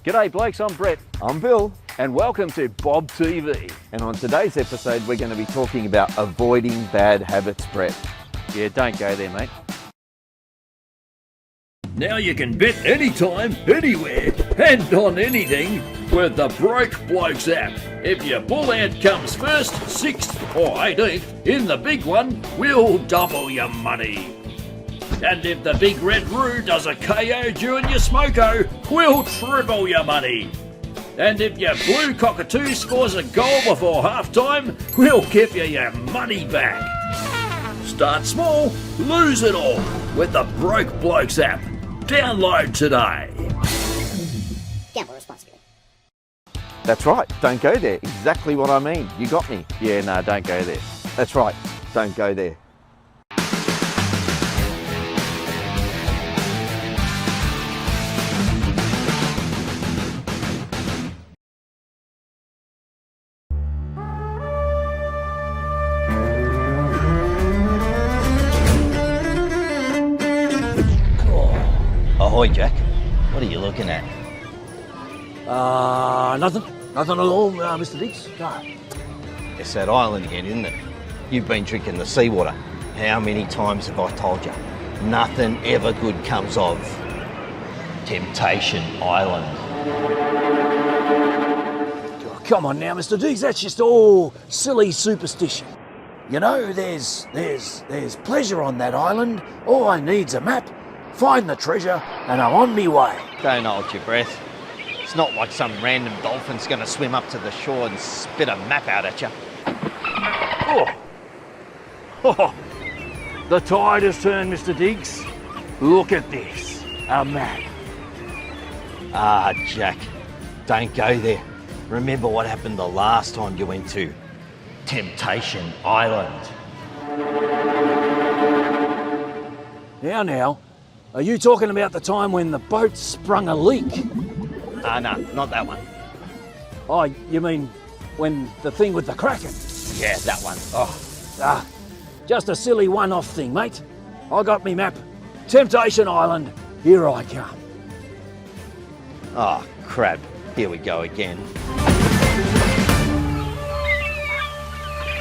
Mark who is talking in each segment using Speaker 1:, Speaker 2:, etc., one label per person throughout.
Speaker 1: G'day blokes, I'm Brett.
Speaker 2: I'm Bill.
Speaker 1: And welcome to Bob TV.
Speaker 2: And on today's episode, we're going to be talking about avoiding bad habits, Brett.
Speaker 1: Yeah, don't go there, mate.
Speaker 3: Now you can bet anytime, anywhere, and on anything with the Broke Blokes app. If your bull ad comes first, 6th or 18th, in the big one, we'll double your money. And if the big red roo does a KO during your smoko, we'll triple your money. And if your blue cockatoo scores a goal before halftime, we'll give you your money back. Start small, lose it all with the Broke Blokes app. Download today.
Speaker 4: Gamble responsibly.
Speaker 2: That's right, don't go there. Exactly what I mean. You got me.
Speaker 1: Yeah, no, don't go there.
Speaker 2: That's right, don't go there.
Speaker 5: Ahoy, Jack. What are you looking at?
Speaker 6: Nothing at all, Mr. Diggs. No.
Speaker 5: It's that island again, isn't it? You've been drinking the seawater. How many times have I told you? Nothing ever good comes of Temptation Island.
Speaker 6: Oh, come on now, Mr. Diggs. That's just all silly superstition. You know, there's pleasure on that island. All I need's a map, find the treasure, and I'm on me way.
Speaker 5: Don't hold your breath. It's not like some random dolphin's going to swim up to the shore and spit a map out at you.
Speaker 6: Oh, the tide has turned, Mr. Diggs. Look at this, a map.
Speaker 5: Ah, Jack, don't go there. Remember what happened the last time you went to Temptation Island.
Speaker 6: Now, are you talking about the time when the boat sprung a leak?
Speaker 5: No, not that one.
Speaker 6: Oh, you mean when the thing with the Kraken?
Speaker 5: Yeah, that one.
Speaker 6: Just a silly one-off thing, mate. I got me map. Temptation Island, here I come.
Speaker 5: Oh, crap. Here we go again.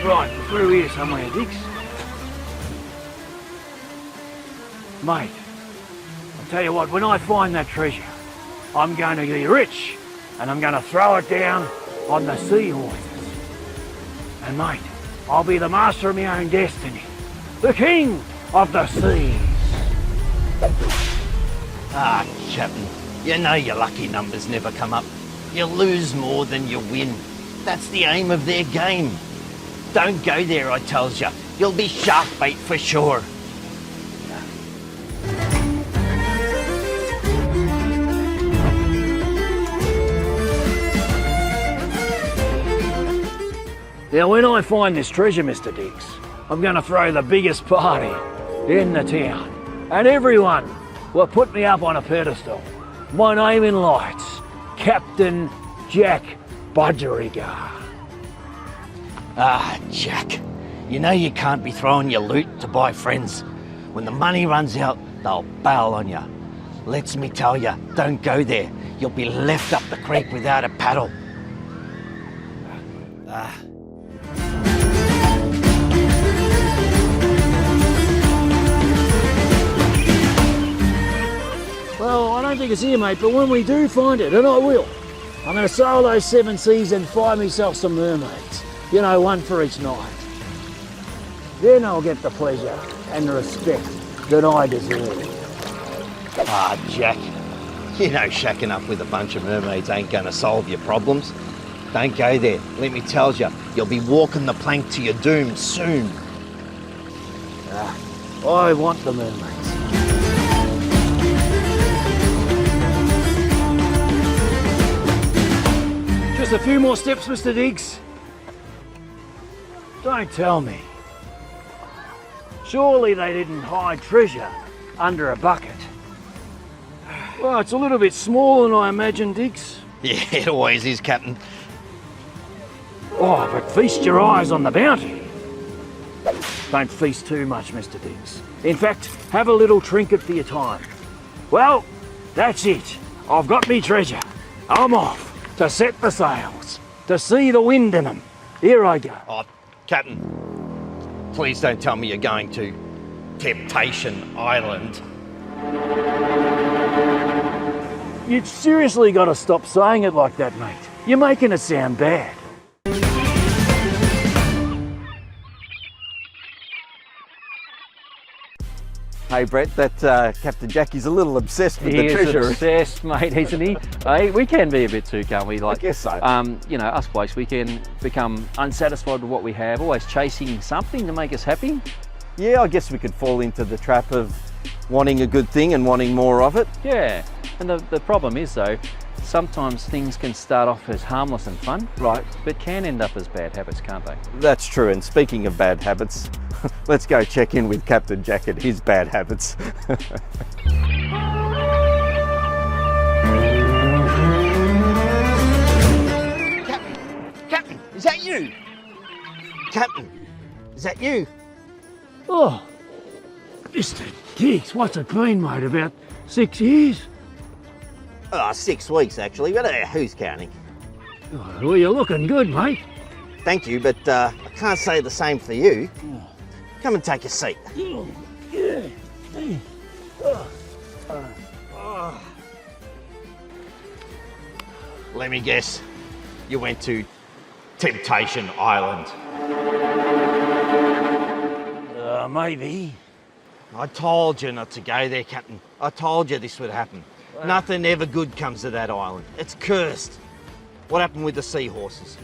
Speaker 6: Right, through here somewhere, Diggs. Mate, I'll tell you what, when I find that treasure, I'm going to be rich, and I'm going to throw it down on the seahorses. And mate, I'll be the master of my own destiny, the king of the seas.
Speaker 5: Ah, Captain, you know your lucky numbers never come up. You lose more than you win. That's the aim of their game. Don't go there, I tells you. You'll be shark bait for sure.
Speaker 6: Now, when I find this treasure, Mr. Diggs, I'm going to throw the biggest party in the town. And everyone will put me up on a pedestal. My name in lights, Captain Jack Budgerigar.
Speaker 5: Ah, Jack, you know you can't be throwing your loot to buy friends. When the money runs out, they'll bail on you. Let me tell you, don't go there. You'll be left up the creek without a paddle.
Speaker 6: Well, I don't think it's here, mate, but when we do find it, and I will, I'm going to sail those 7 seas and find myself some mermaids. You know, one for each night. Then I'll get the pleasure and the respect that I deserve.
Speaker 5: Ah, Jack, you know shacking up with a bunch of mermaids ain't going to solve your problems. Don't go there. Let me tell you, you'll be walking the plank to your doom soon.
Speaker 6: I want the mermaids. Just a few more steps, Mr. Diggs. Don't tell me. Surely they didn't hide treasure under a bucket. Well, it's a little bit smaller than I imagined, Diggs.
Speaker 5: Yeah, it always is, Captain.
Speaker 6: Oh, but feast your eyes on the bounty. Don't feast too much, Mr. Diggs. In fact, have a little trinket for your time. Well, that's it. I've got me treasure. I'm off to set the sails, to see the wind in them. Here I go.
Speaker 5: Oh, Captain, please don't tell me you're going to Temptation Island.
Speaker 6: You've seriously got to stop saying it like that, mate. You're making it sound bad.
Speaker 2: Hey Brett, that Captain Jackie's a little obsessed with the treasure.
Speaker 1: He is obsessed, mate, isn't he? Hey, we can be a bit too, can't we? Like,
Speaker 2: I guess so.
Speaker 1: You know, us blokes, we can become unsatisfied with what we have, always chasing something to make us happy.
Speaker 2: Yeah, I guess we could fall into the trap of wanting a good thing and wanting more of it.
Speaker 1: Yeah, and the problem is though, sometimes things can start off as harmless and fun,
Speaker 2: Right.
Speaker 1: but can end up as bad habits, can't they?
Speaker 2: That's true, and speaking of bad habits, let's go check in with Captain Jack and his bad habits.
Speaker 5: Captain, is that you? Captain, is that you?
Speaker 6: Oh, Mr. Diggs, what's it been, mate? About 6 years?
Speaker 5: 6 weeks actually, but who's counting?
Speaker 6: Oh, well, you're looking good, mate.
Speaker 5: Thank you, but I can't say the same for you. Come and take a seat.
Speaker 6: Yeah.
Speaker 5: Let me guess, you went to Temptation Island.
Speaker 6: Maybe.
Speaker 5: I told you not to go there, Captain. I told you this would happen. Nothing ever good comes to that island. It's cursed. What happened with the seahorses?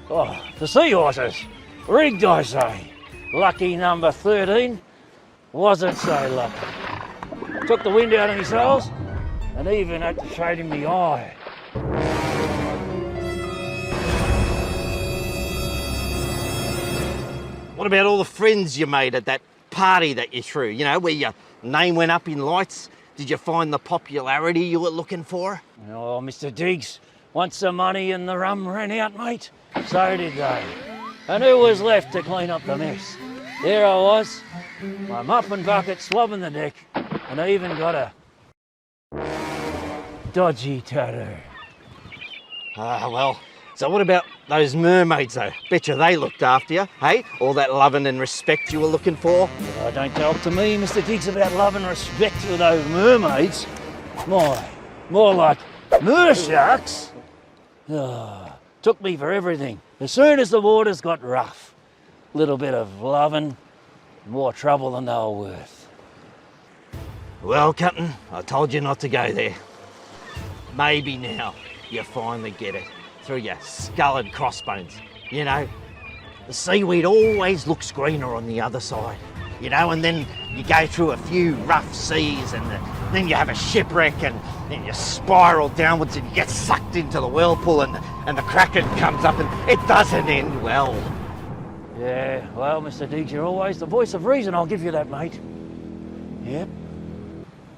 Speaker 6: Oh, the seahorses. Rigged, I say. Lucky number 13 wasn't so lucky. Took the wind out of his sails and even had to shade him the eye.
Speaker 5: What about all the friends you made at that party that you threw? You know, where your name went up in lights? Did you find the popularity you were looking for?
Speaker 6: Oh, Mr. Diggs, once the money and the rum ran out, mate, so did they. And who was left to clean up the mess? There I was, my muffin bucket swabbing the deck, and I even got a dodgy tattoo.
Speaker 5: Well, so what about those mermaids though? Betcha they looked after you, hey? All that loving and respect you were looking for?
Speaker 6: Oh, don't talk to me, Mr. Diggs, about love and respect for those mermaids. More like mersharks. Oh, took me for everything. As soon as the waters got rough, little bit of loving, more trouble than they were worth.
Speaker 5: Well, Captain, I told you not to go there. Maybe now you finally get it through your skull and crossbones. You know, the seaweed always looks greener on the other side. You know, and then you go through a few rough seas and then you have a shipwreck and then you spiral downwards and you get sucked into the whirlpool and the kraken comes up and it doesn't end well.
Speaker 6: Yeah, well, Mr. Diggs, you're always the voice of reason, I'll give you that, mate. Yep.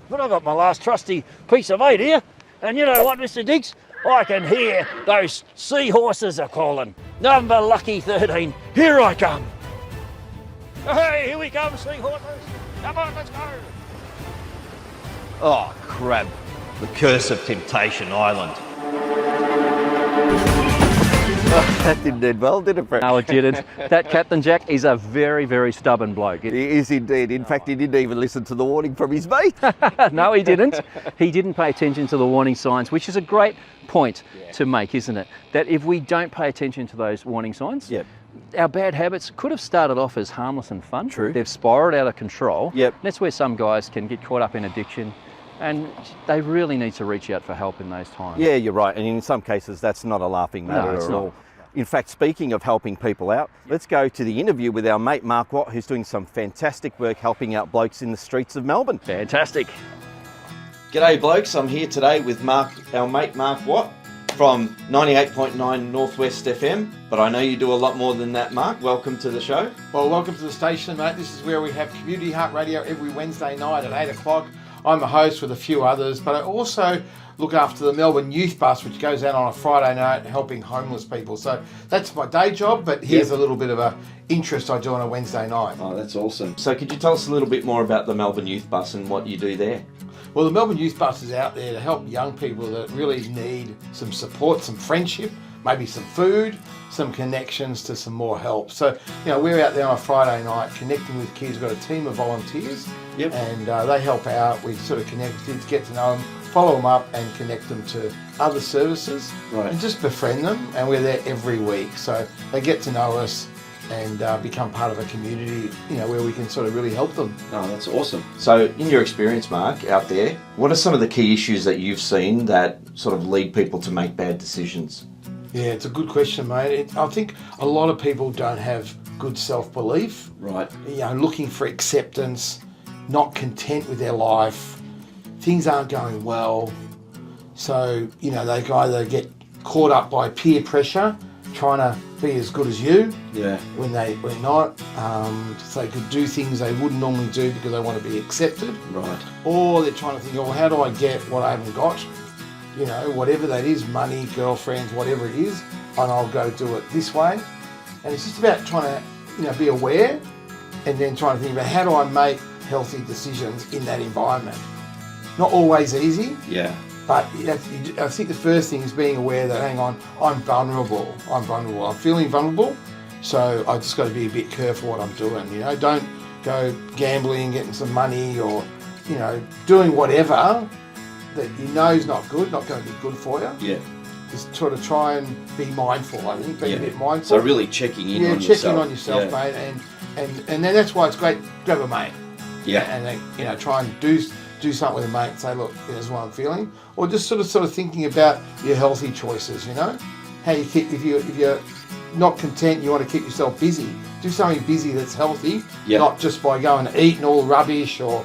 Speaker 6: But I've got my last trusty piece of 8 here, and you know what, Mr. Diggs? I can hear those seahorses are calling. Number lucky 13, here I come. Hey, here we come, seahorses. Come on, let's go.
Speaker 5: Oh, crap. The curse of Temptation Island.
Speaker 2: That didn't end well, did it, Brett?
Speaker 1: No, it didn't. That Captain Jack is a very, very stubborn bloke.
Speaker 2: He is indeed. In fact, he didn't even listen to the warning from his mate.
Speaker 1: No, he didn't. He didn't pay attention to the warning signs, which is a great point to make, isn't it? That if we don't pay attention to those warning signs,
Speaker 2: Yep.
Speaker 1: our bad habits could have started off as harmless and fun.
Speaker 2: True.
Speaker 1: They've spiraled out of control.
Speaker 2: Yep.
Speaker 1: That's where some guys can get caught up in addiction, and they really need to reach out for help in those times.
Speaker 2: Yeah, you're right. And in some cases, that's not a laughing matter
Speaker 1: No, it's
Speaker 2: at
Speaker 1: not.
Speaker 2: all. In fact, speaking of helping people out, let's go to the interview with our mate Mark Watt, who's doing some fantastic work helping out blokes in the streets of Melbourne.
Speaker 1: Fantastic.
Speaker 2: G'day blokes, I'm here today with our mate Mark Watt from 98.9 Northwest FM, but I know you do a lot more than that, Mark. Welcome to the show.
Speaker 7: Well, welcome to the station, mate. This is where we have Community Heart Radio every Wednesday night at 8 o'clock. I'm a host with a few others, but I also look after the Melbourne Youth Bus, which goes out on a Friday night helping homeless people. So that's my day job, but here's a little bit of a interest I do on a Wednesday night.
Speaker 2: Oh, that's awesome. So could you tell us a little bit more about the Melbourne Youth Bus and what you do there?
Speaker 7: Well, the Melbourne Youth Bus is out there to help young people that really need some support, some friendship, maybe some food, some connections to some more help. So, we're out there on a Friday night connecting with kids. We've got a team of volunteers, and they help out. We sort of connect with kids, get to know them, follow them up and connect them to other services, and just befriend them. And we're there every week, so they get to know us and become part of a community, where we can sort of really help them.
Speaker 2: Oh, that's awesome. So in your experience, Mark, out there, what are some of the key issues that you've seen that sort of lead people to make bad decisions?
Speaker 7: Yeah, it's a good question, mate. I think a lot of people don't have good self-belief.
Speaker 2: Right.
Speaker 7: Looking for acceptance, not content with their life, things aren't going well. So, they either get caught up by peer pressure, trying to be as good as you, when they're not. So they could do things they wouldn't normally do because they want to be accepted.
Speaker 2: Right.
Speaker 7: Or they're trying to think, well, how do I get what I haven't got? Whatever that is, money, girlfriends, whatever it is, and I'll go do it this way. And it's just about trying to, be aware and then trying to think about how do I make healthy decisions in that environment. Not always easy.
Speaker 2: Yeah.
Speaker 7: But I think the first thing is being aware that, hang on, I'm vulnerable. I'm feeling vulnerable. So I just got to be a bit careful what I'm doing. Don't go gambling, getting some money or, doing whatever that is not good, not going to be good for you.
Speaker 2: Yeah.
Speaker 7: Just sort of try and be mindful, I think, be a bit mindful.
Speaker 2: So really checking in on yourself.
Speaker 7: Yeah, checking on yourself, mate. And then that's why it's great, grab a mate.
Speaker 2: Yeah.
Speaker 7: And then, try and do something with a mate and say, look, this is what I'm feeling. Or just sort of thinking about your healthy choices, How you keep, if you're not content, you want to keep yourself busy. Do something busy that's healthy, not just by going and eating all rubbish or,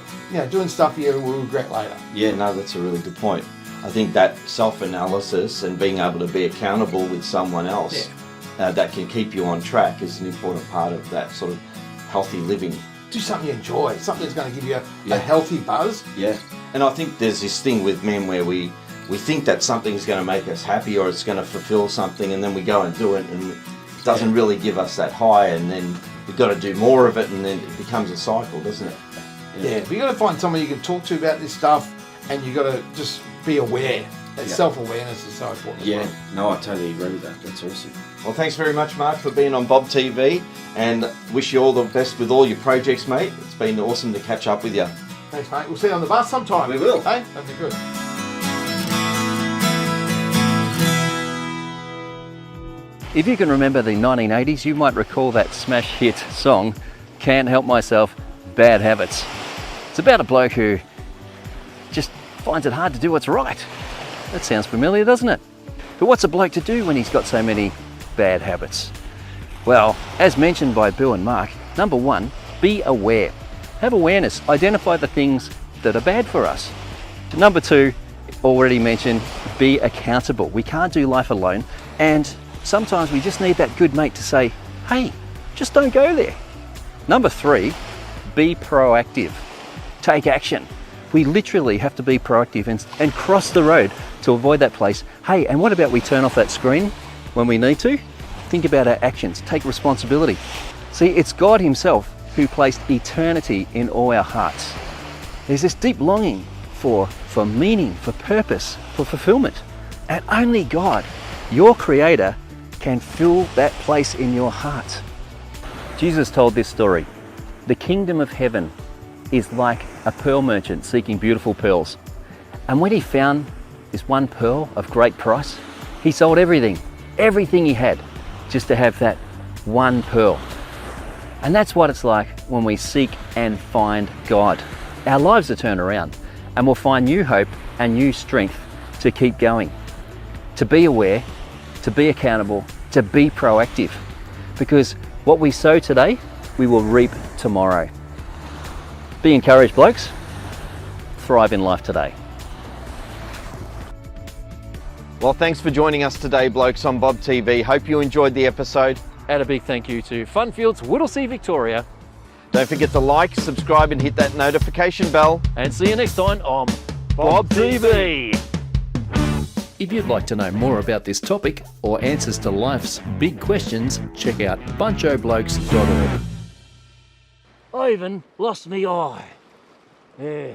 Speaker 7: doing stuff you will regret later.
Speaker 2: Yeah, no, that's a really good point. I think that self-analysis and being able to be accountable with someone else that can keep you on track is an important part of that sort of healthy living.
Speaker 7: Do something you enjoy, something that's going to give you a healthy buzz.
Speaker 2: Yeah, and I think there's this thing with men where we think that something's going to make us happy or it's going to fulfill something, and then we go and do it and it doesn't really give us that high, and then we've got to do more of it, and then it becomes a cycle, doesn't it?
Speaker 7: Yeah, but you've got to find someone you can talk to about this stuff, and you've got to just be aware. That self-awareness is so important.
Speaker 2: Yeah, no, I totally agree with that. That's awesome. Well, thanks very much, Mark, for being on Bob TV, and wish you all the best with all your projects, mate. It's been awesome to catch up with you.
Speaker 7: Thanks, mate. We'll see you on the bus sometime.
Speaker 2: We will.
Speaker 7: Hey, that'd be good.
Speaker 1: If you can remember the 1980s, you might recall that smash hit song, Can't Help Myself, Bad Habits. It's about a bloke who just finds it hard to do what's right. That sounds familiar, doesn't it? But what's a bloke to do when he's got so many bad habits? Well, as mentioned by Bill and Mark, number one, be aware. Have awareness, identify the things that are bad for us. Number two, already mentioned, be accountable. We can't do life alone, and sometimes we just need that good mate to say, hey, just don't go there. Number three, be proactive. Take action. We literally have to be proactive and cross the road to avoid that place. Hey, and what about we turn off that screen when we need to? Think about our actions, take responsibility. See, it's God himself who placed eternity in all our hearts. There's this deep longing for meaning, for purpose, for fulfillment. And only God, your creator, can fill that place in your heart. Jesus told this story. The kingdom of heaven is like a pearl merchant seeking beautiful pearls. And when he found this one pearl of great price, he sold everything he had, just to have that one pearl. And that's what it's like when we seek and find God. Our lives will turn around and we'll find new hope and new strength to keep going, to be aware, to be accountable, to be proactive. Because what we sow today, we will reap tomorrow. Be encouraged, blokes. Thrive in life today.
Speaker 2: Well, thanks for joining us today, blokes, on Bob TV. Hope you enjoyed the episode.
Speaker 1: And a big thank you to Funfields, Whittlesea, Victoria.
Speaker 2: Don't forget to like, subscribe and hit that notification bell.
Speaker 1: And see you next time on Bob TV. If you'd like to know more about this topic or answers to life's big questions, check out BunchOBlokes.org. I even lost me eye. Yeah.